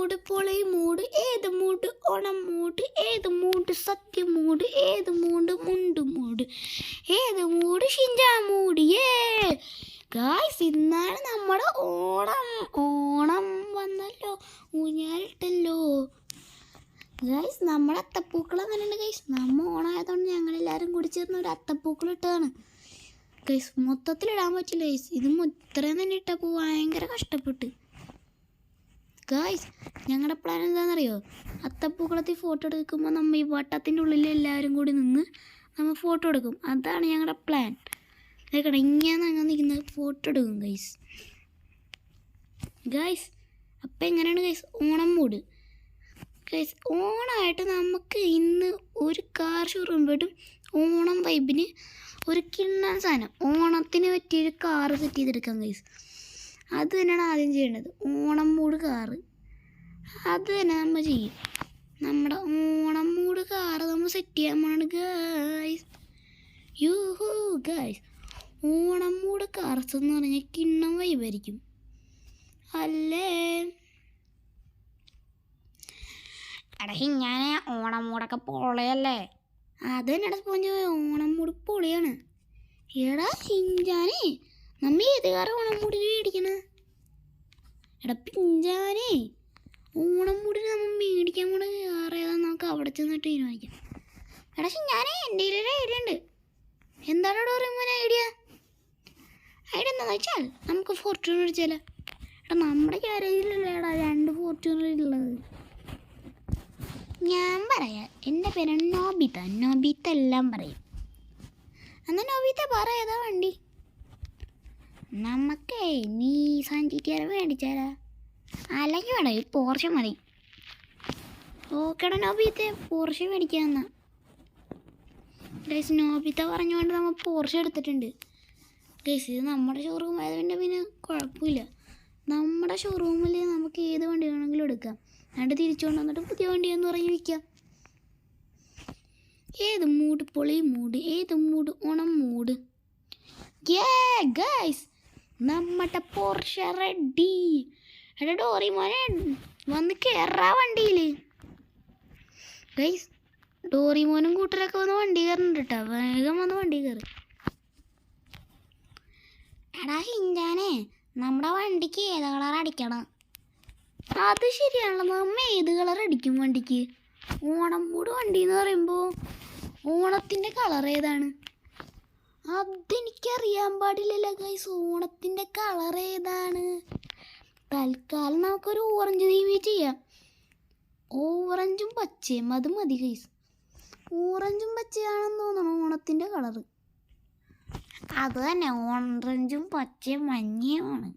മൂട് പൊളി മൂട് ഏത് മൂട് ഓണം മൂട് ഏത് മൂട് സത്യം മൂട് ഏത് മൂട് മുണ്ട് മൂട് ഏത് മൂട് ഷിഞ്ചാ മൂട് ഗായ്സ് ഇന്നാണ് നമ്മുടെ ഓണം ഓണം വന്നല്ലോ ഊഞ്ഞാലിട്ടല്ലോ ഗായ്സ് നമ്മുടെ അത്തപ്പൂക്കൾ അങ്ങനെയുണ്ട് ഗൈസ് നമ്മൾ ഓണമായതുകൊണ്ട് ഞങ്ങളെല്ലാവരും കൂടി ചേർന്ന് ഒരു അത്തപ്പൂക്കൾ ഇട്ടതാണ് ഗൈസ് മൊത്തത്തിലിടാൻ പറ്റില്ല ഗൈസ് ഇത് ഇത്രയും തന്നെ ഇട്ടപ്പോൾ ഭയങ്കര കഷ്ടപ്പെട്ട് ഗായ്സ് ഞങ്ങളുടെ പ്ലാൻ എന്താണെന്നറിയോ അത്തപ്പൂക്കളത്തിൽ ഫോട്ടോ എടുക്കുമ്പോൾ നമ്മൾ ഈ വട്ടത്തിൻ്റെ ഉള്ളിൽ എല്ലാവരും കൂടി നിന്ന് നമ്മൾ ഫോട്ടോ എടുക്കും അതാണ് ഞങ്ങളുടെ പ്ലാൻ കേട്ടോ ഇങ്ങനെ അങ്ങനെ നിൽക്കുന്നത് ഫോട്ടോ എടുക്കും ഗൈസ് ഗായ്സ് അപ്പം എങ്ങനെയാണ് ഗൈസ് ഓണം മൂഡ് ഗൈസ് ഓണമായിട്ട് നമുക്ക് ഇന്ന് ഒരു കാർ ഷോറൂം പോയിട്ടും ഓണം വൈബിന് ഒരു കിണ്ണൻ സാധനം ഓണത്തിന് പറ്റിയൊരു കാറ് സെറ്റ് ചെയ്തെടുക്കാം ഗൈസ് അത് തന്നെയാണ് ആദ്യം ചെയ്യേണ്ടത് ഓണം മൂഡ് കാറ് അത് തന്നെ നമ്മൾ ചെയ്യും നമ്മുടെ ഓണം മൂഡ് കാറ് നമ്മൾ സെറ്റ് ചെയ്യാൻ പോണാണ് guys yoohoo guys Onam mood cars എന്ന് പറഞ്ഞാൽ കിണ്ണം വൈബായിരിക്കും അല്ലേ എടാ ഞാൻ ഓണം മൂടൊക്കെ പൊളിയല്ലേ അത് തന്നെടാ സ്പോഞ്ച് ഓണം മൂട് പൊളിയാണ് എടാ ഹിഞ്ചാനേ നമ്മ ഏത് കാറ് ഓണം മൂടിന് മേടിക്കണ എടാ പിഞ്ചാനേ ഓണം മൂടിന് നമ്മൾ മേടിക്കാൻ കൂടെ കാറ് ഏതാന്ന് നമുക്ക് അവിടെ ചെന്നിട്ട് തീരുമാനിക്കാം എടാ ഹിഞ്ചാനേ എൻ്റെ കയ്യിലൊരു ഐഡിയ ഉണ്ട് എന്താണ് ഡോറേമോൻ ഐഡിയ എന്താണെന്ന് വെച്ചാൽ നമുക്ക് ഫോർച്യൂണർ അടിച്ചാലോ എടാ നമ്മുടെ ഗ്യാരേജിലല്ലേടാ 2 ഫോർച്യൂണർ ഉള്ളത് ഞാൻ പറയാം എൻ്റെ പേര് നോബിത നോബിത എല്ലാം പറയും എന്നാൽ നോബിത പറ ഏതാ വണ്ടി നമുക്കേ നീസാൻ GTR മേടിച്ചാലാ അല്ലെങ്കിൽ വേണ്ട ഈ പോർഷ മതി ഓക്കേടാ നോബിത പോർഷ മേടിക്കാമെന്നാ ഗൈസ് നോബിത പറഞ്ഞുകൊണ്ട് നമ്മൾ പോർഷ എടുത്തിട്ടുണ്ട് ഗൈസ് ഇത് നമ്മുടെ ഷോറൂം ആയതുകൊണ്ട് പിന്നെ കുഴപ്പമില്ല നമ്മുടെ ഷോറൂമിൽ നമുക്ക് ഏത് വണ്ടി വേണമെങ്കിലും എടുക്കാം എന്നിട്ട് തിരിച്ചുകൊണ്ട് വന്നിട്ട് പുതിയ വണ്ടിയെന്ന് പറഞ്ഞ് വിൽക്കാം ഏത് മൂഡ് പൊളി മൂഡ് ഏത് മൂഡ് ഓണം മൂഡ് ഗൈസ് നമ്മുടെ പോർഷ റെഡി എടാ ഡോറിമോനെ വന്ന് കയറാ വണ്ടിയിൽ ഗൈസ് ഡോറിമോനും കൂട്ടരൊക്കെ വന്ന് വണ്ടി കയറുന്നുണ്ട് കേട്ടോ വേഗം വന്ന് വണ്ടി കയറി എടാ ഹിഞ്ചാനെ നമ്മുടെ വണ്ടിക്ക് ഏത് കളർ അടിക്കണം അത് ശരിയാണല്ലോ നമ്മ ഏത് കളർ അടിക്കും വണ്ടിക്ക് ഓണം മൂട് വണ്ടി എന്ന് പറയുമ്പോൾ ഓണത്തിൻ്റെ കളർ ഏതാണ് അതെനിക്കറിയാൻ പാടില്ലല്ലോ ഗൈസ് ഓണത്തിൻ്റെ കളർ ഏതാണ് തൽക്കാലം നമുക്കൊരു ഓറഞ്ച് തീവി ചെയ്യാം ഓറഞ്ചും പച്ചയും അത് മതി ഗൈസ് ഓറഞ്ചും പച്ചയാണെന്ന് തോന്നണം ഓണത്തിൻ്റെ കളറ് അത് തന്നെ ഓറഞ്ചും പച്ചയും മഞ്ഞയുമാണ്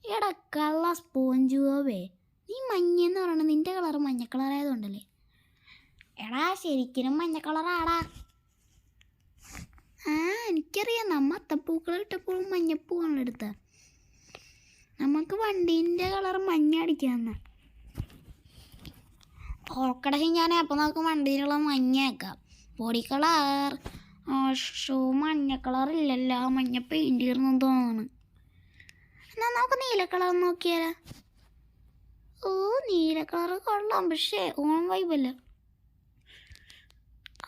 എടാ കള്ള സ്പോഞ്ച് പോവേ നീ മഞ്ഞെന്ന് പറയണത് നിൻ്റെ കളർ മഞ്ഞ കളറായതുകൊണ്ടല്ലേ എടാ ശരിക്കും മഞ്ഞ കളറാടാ എനിക്കറിയാം നമ്മ അത്തപ്പൂക്കൾ ഇട്ടപ്പോഴും മഞ്ഞപ്പൂവാണ് എടുത്ത നമുക്ക് വണ്ടീൻ്റെ കളർ മഞ്ഞ അടിക്കാമെന്ന ഓക്കട ഞാൻ അപ്പം നമുക്ക് വണ്ടിയിലുള്ള മഞ്ഞ ആക്കാം പൊടി കളർ ഷൂ മഞ്ഞ കളറില്ലല്ലോ മഞ്ഞ പെയിൻറ് തീർന്നെന്ന് തോന്നുന്നു എന്നാൽ നമുക്ക് നീല കളർ നോക്കിയാലോ ഓ നീല കളർ കൊള്ളാം പക്ഷേ ഓണം വൈബല്ല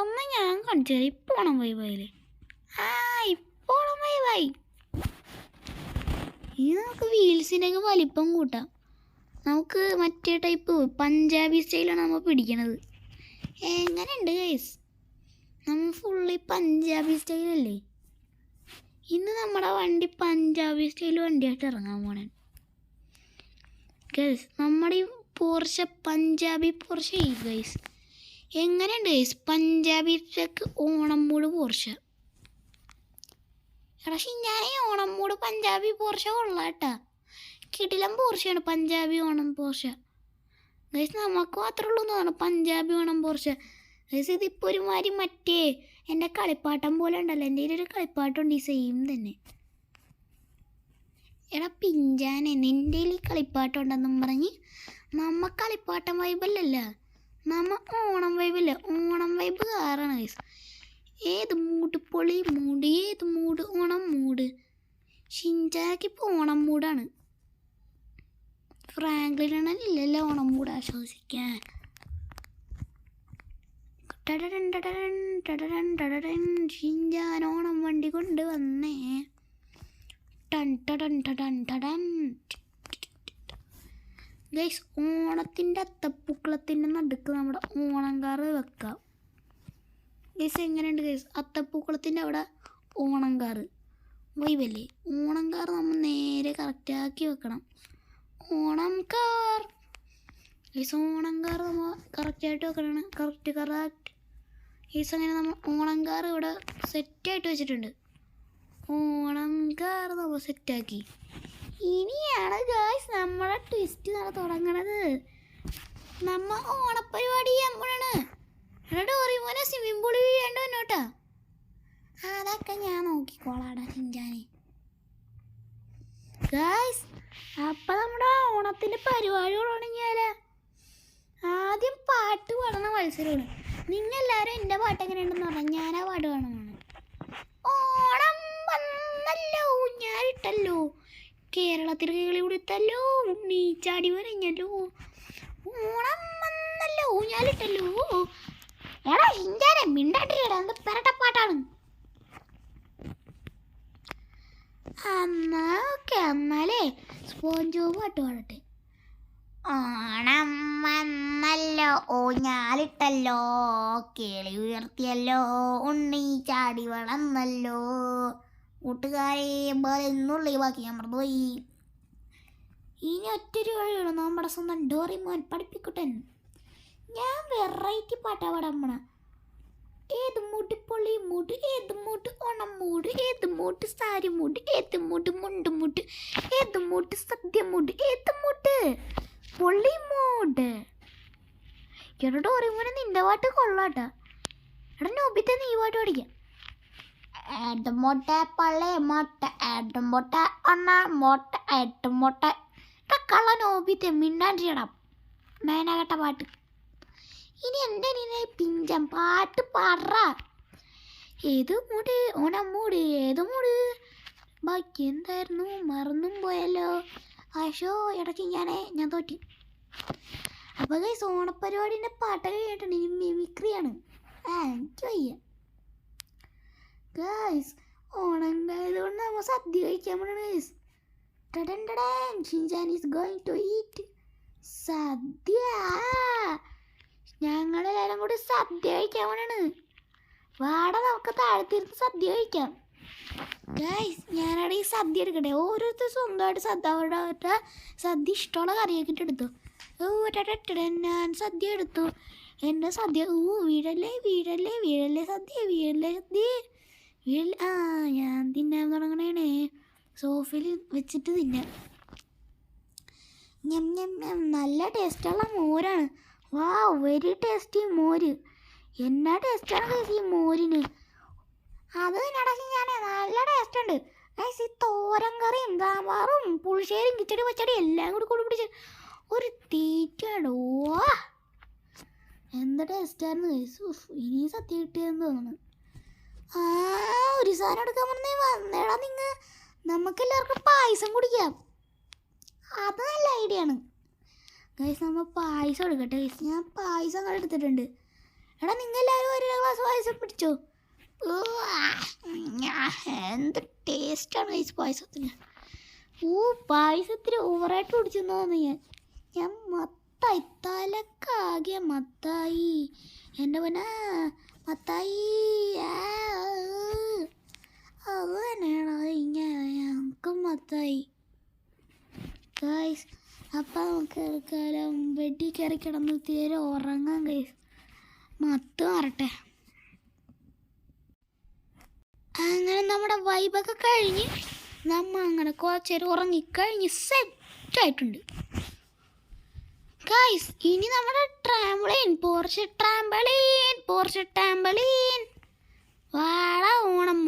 അമ്മ ഞാൻ കാണിച്ചാൽ ഇപ്പോൾ ഓണം വൈബായില്ലേ ഇപ്പോൾ ഓണം വൈബായി ഇനി നമുക്ക് വീൽസിൻ്റെയൊക്കെ വലിപ്പം കൂട്ടാം നമുക്ക് മറ്റേ ടൈപ്പ് പഞ്ചാബി സ്റ്റൈലാണ് നമ്മൾ പിടിക്കണത് എങ്ങനെയുണ്ട് ഗൈസ് നമ്മൾ ഫുള്ളി പഞ്ചാബി സ്റ്റൈലല്ലേ ഇന്ന് നമ്മുടെ വണ്ടി പഞ്ചാബി സ്റ്റൈൽ വണ്ടിയായിട്ട് ഇറങ്ങാൻ പോണേ ഗൈസ് നമ്മുടെ ഈ പോർഷ പഞ്ചാബി പോർഷ ഗൈസ് എങ്ങനെയുണ്ട് ഗൈസ് പഞ്ചാബി ഓണം മൂട് പോർഷ പക്ഷേ ഞാൻ ഈ ഓണം മൂട് പഞ്ചാബി പോർഷ കൊള്ളാട്ടാ കിടിലം പോർഷയാണ് പഞ്ചാബി ഓണം പോർഷ ഗൈസ് നമുക്ക് മാത്രമേ ഉള്ളൂ എന്ന് തോന്നുന്നു പഞ്ചാബി ഓണം പോർഷ ഗൈസ് ഇതിപ്പോൾ ഒരുമാതിരി മറ്റേ എൻ്റെ കളിപ്പാട്ടം പോലെ ഉണ്ടല്ലോ എൻ്റെ കയ്യിലൊരു കളിപ്പാട്ടമുണ്ട് ഈ സെയിം തന്നെ എടാ പിഞ്ചാനെ നിൻ്റെ ഈ കളിപ്പാട്ടം ഉണ്ടെന്നും പറഞ്ഞ് നമ്മ കളിപ്പാട്ടം വൈബല്ലല്ല നമ്മ ഓണം വൈബല്ല ഓണം വൈബ് കാറാണ് ഗൈസ് ഏത് മൂഡ് പൊളി മൂഡ് ഏത് മൂഡ് ഓണം മൂഡ് ഷിൻചാനൊക്കെ ഇപ്പോൾ ഓണം മൂഡാണ് ഫ്രാങ്ക്ലിനല്ലല്ലോ ഓണം കൂടെ ആശ്വസിക്കാൻ. ഷിൻചാൻ ഓണം വണ്ടി കൊണ്ട് വന്നേ. ഗൈസ്, ഓണത്തിൻ്റെ അത്തപ്പൂക്കളത്തിൻ്റെ നടുക്ക് നമ്മുടെ ഓണംകാറ് വെക്കാം. ഗൈസ് എങ്ങനെയുണ്ട് ഗൈസ്? അത്തപ്പൂക്കളത്തിൻ്റെ അവിടെ ഓണംകാറ് വൈബല്ലേ? ഓണംകാർ നമ്മൾ നേരെ കറക്റ്റാക്കി വെക്കണം. ഓണം കാർ ഗൈസ്, ഓണംകാർ നമ്മൾ കറക്റ്റായിട്ട് വെക്കണം. Correct guys. അങ്ങനെ നമ്മൾ ഓണംകാർ ഇവിടെ സെറ്റായിട്ട് വെച്ചിട്ടുണ്ട്. ഓണംകാർ നമ്മൾ സെറ്റാക്കി. ഇനിയാണ് ഗൈസ് നമ്മുടെ ട്വിസ്റ്റ് തുടങ്ങണത്. നമ്മ ഓണപ്പരിപാടി ചെയ്യുമ്പോഴാണ് ഡോറിമോനെ സ്വിമ്മിംഗ് പൂളിൽ വീഴേണ്ട വന്നോട്ടാ. അതൊക്കെ ഞാൻ നോക്കിക്കോളാടാ ഷിൻചാനെ. ഗൈസ്, അപ്പം നമ്മുടെ ഓണത്തിൻ്റെ പരിപാടികൾ തുടങ്ങിയാലോ? ആദ്യം പാട്ട് പാടുന്ന മത്സരമാണ്. നിങ്ങളെല്ലാവരും എൻ്റെ പാട്ട് എങ്ങനെയുണ്ടെന്ന് പറഞ്ഞാൽ ഞാൻ ആ പാട്ട് പാടുന്നതാണ്. ഓണം വന്നല്ലോ ഊഞ്ഞാലിട്ടല്ലോ, കേരളത്തിൽ കിളി കൊടുത്തല്ലോ, ഉണ്ണി ചാടി വരഞ്ഞല്ലോ, ഓണം വന്നല്ലോ ഊഞ്ഞാലിട്ടല്ലോ. എടാ ഷിൻചാനെ മിണ്ടാട്ടില്ലടാ, എന്ത് പെരട്ടപ്പാട്ടാണ്. എന്നാലേ സ്പോഞ്ചോ പാട്ട് പാടട്ടെ. ഓണം വന്നല്ലോ ഊഞ്ഞാലിട്ടല്ലോ, കിളി ഉയർത്തിയല്ലോ, ഉണ്ണി ചാടി വളർന്നല്ലോ. കൂട്ടുകാരെ എന്നുള്ള ബാക്കി ഞാൻ മറന്നുപോയി. ഇനി ഒറ്റൊരു വഴിയുള്ളൂ, നമ്മുടെ സ്വന്തം ഡോറിമോൻ പഠിപ്പിക്കുട്ടൻ. ഞാൻ വെറൈറ്റി പാട്ടാ പാടാൻ. ഏത് മൂട്ട് പൊള്ളി മൂട്ട്, ഏത് മൂട്ട് ഓണം മൂട്, ഏത് മൂട്ട് സാരി മൂട്, ഏത് മൂട്ട് മുണ്ട് മൂട്ട്, ഏത് മൂട്ട് സദ്യ മൂട്, ഏത് മൂട്ട് പൊള്ളി മൂട്. എടാ ഡോറിമോനെ നിന്റെ പാട്ട് കൊള്ളാട്ടാ. എടാ നോബിത്തെ നീ പാട്ട് പഠിക്കാം. ഏട്ടുമുട്ട പള്ളി മുട്ട, ഏട്ടുമുട്ട ഒണ്ണ മുട്ട, ഏട്ടുമുട്ട. കള്ള നോബിത്തെ മിണ്ടാണ്ടിടണം മേനകട്ട പാട്ട്. ഇനി എൻ്റെ നീ പിഞ്ചം പാട്ട് പാട. ഏത് മൂട് ഓണം മൂട്, ഏത് മൂട്. ബാക്കി എന്തായിരുന്നു മറന്നും പോയല്ലോ. ആശോ ഇടയ്ക്ക് ഞാൻ തോറ്റി. അപ്പോൾ ഗൈസ്, ഓണപ്പരിപാടിൻ്റെ പാട്ടൊക്കെ കേട്ടിട്ടുണ്ട്. ഇനി മിമിക്രിയാണ്. എനിക്ക് വയ്യ ഗൈസ്. ഓണം ആയതുകൊണ്ട് നമ്മൾ സദ്യ കഴിക്കാൻ പോകണം guys. Shinchan is going to eat sadya. ഞങ്ങളെല്ലാവരും കൂടി സദ്യ കഴിക്കാൻ പോകണാണ്. വാട നമുക്ക് താഴത്തിരുന്ന് സദ്യ കഴിക്കാം ഗൈസ്. ഞാനവിടെ ഈ സദ്യ എടുക്കട്ടെ. ഓരോരുത്തർ സ്വന്തമായിട്ട് അവരുടെ സദ്യ ഇഷ്ടമുള്ള കറിയാക്കിയിട്ട് എടുത്തു. ഞാൻ സദ്യ എടുത്തു. എൻ്റെ സദ്യ വീഴല്ലേ വീഴല്ലേ വീഴല്ലേ സദ്യ വീഴല്ലേ സദ്യ വീഴ. ഞാൻ തിന്നാൻ തുടങ്ങണേ. സോഫയിൽ വെച്ചിട്ട് തിന്നാം. നല്ല ടേസ്റ്റുള്ള മോരാണ്. വാ, വെരി ടേസ്റ്റി മോര്. എന്നാ ടേസ്റ്റാണ് ഗൈസ് ഈ മോരിന്. അത് നടക്കി ഞാൻ നല്ല ടേസ്റ്റ് ഉണ്ട് ഗൈസ്. ഈ തോരൻ കറിയും സാമ്പാറും പുളിശ്ശേരിയും കിച്ചടി പച്ചടി എല്ലാം കൂടി പിടിച്ച് ഒരു തീറ്റാണ്. ഓ, എന്ത് ടേസ്റ്റായിരുന്നു ഗൈസ്. ഇനി സത്യം കിട്ടിയെന്ന് തോന്നുന്നു. ഒരു സാധനം എടുക്കാൻ പറഞ്ഞേ വന്നേടാ നിങ്ങൾ. നമുക്കെല്ലാവർക്കും പായസം കുടിക്കാം. അത് നല്ല ഐഡിയ ആണ് ഗൈസ്. നമ്മൾ പായസം എടുക്കട്ടെ ഗൈസ്. ഞാൻ പായസം അങ്ങനെ എടുത്തിട്ടുണ്ട്. എടാ നിങ്ങളെല്ലാവരും ഒരു ഗ്ലാസ് പായസം പിടിച്ചോ. എന്ത് ടേസ്റ്റാണ് ഗൈസ് പായസത്തിന്. പായസത്തിന് ഓവറായിട്ട് കുടിച്ചെന്ന് തോന്നുന്നു. ഞാൻ മത്തായി തലക്കാകിയ മത്തായി. എൻ്റെ പൊന്ന മത്തായി. അത് തന്നെയാണോ ഞങ്ങൾക്ക് മത്തായി ഗൈസ്. അപ്പം നമുക്ക് കാലം വെട്ടി കയറി കിടന്ന് തീരെ ഉറങ്ങാം ഗൈസ്. മത്ത് മാറട്ടെ. അങ്ങനെ നമ്മുടെ വൈബൊക്കെ കഴിഞ്ഞ് നമ്മൾ അങ്ങനെ കുറച്ച് നേരം ഉറങ്ങിക്കഴിഞ്ഞ് സെറ്റായിട്ടുണ്ട് ഗൈസ്. ഇനി നമ്മുടെ ട്രാമ്പളീൻ പോർച്ച് ട്രാമ്പളീൻ വാട. ഓണം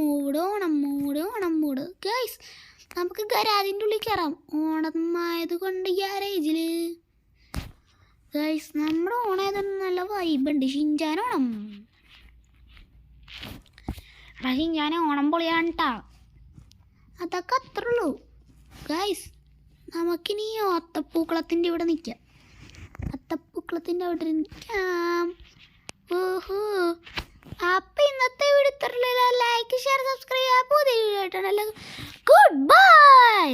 മൂട് ഗൈസ്. നമുക്ക് ഗരാജിൻ്റെ ഉള്ളിൽ കയറാം. ഓണമായത് കൊണ്ട് ഗ്യാരേജിൽ ഗൈസ്. നമ്മുടെ ഓണായതുകൊണ്ട് നല്ല വൈബുണ്ട്. ഷിൻചാൻ ഓണം പൊളിയാണ് കേട്ടോ. അതൊക്കെ അത്രേ ഉള്ളൂ ഗൈസ്. നമുക്കിനി അത്തപ്പൂക്കളത്തിൻ്റെ ഇവിടെ നിൽക്കാം. അത്തപ്പൂക്കളത്തിൻ്റെ അവിടെ നിൽക്കാം. ഓഹോ, അപ്പം ഇന്നത്തെ വീഡിയോ ഇത്രയുള്ള ലൈക്ക് ഷെയർ സബ്സ്ക്രൈബ് ചെയ്യാൻ പുതിയ വീഡിയോ ആയിട്ടാണല്ലോ. Good bye.